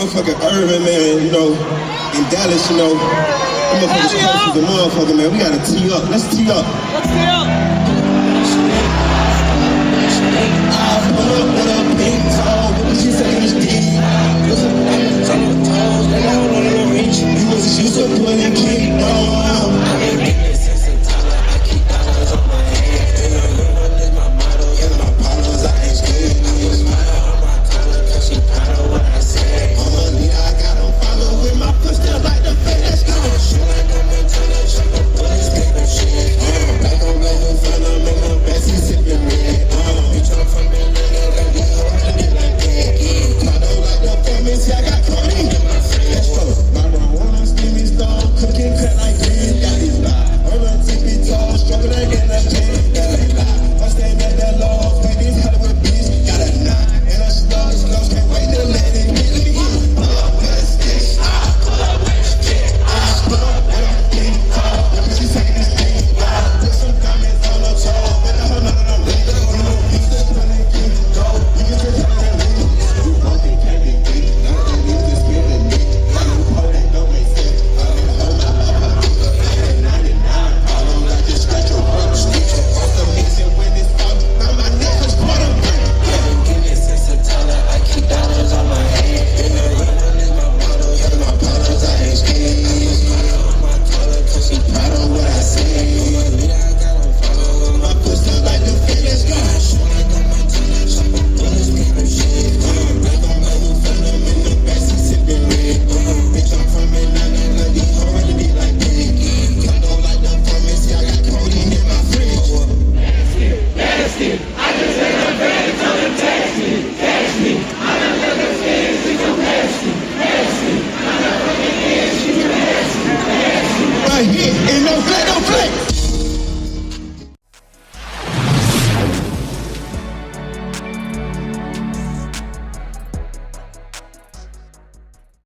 motherfucking Irving, man, you know, in Dallas, you know. The motherfuckers close to the motherfucker, man. We gotta tee up. Let's tee up. Let's tee up. I pull up with a big toe, but she said it's deep. Listen, I'm on the toes, they don't wanna reach. You was used to pulling kick, no.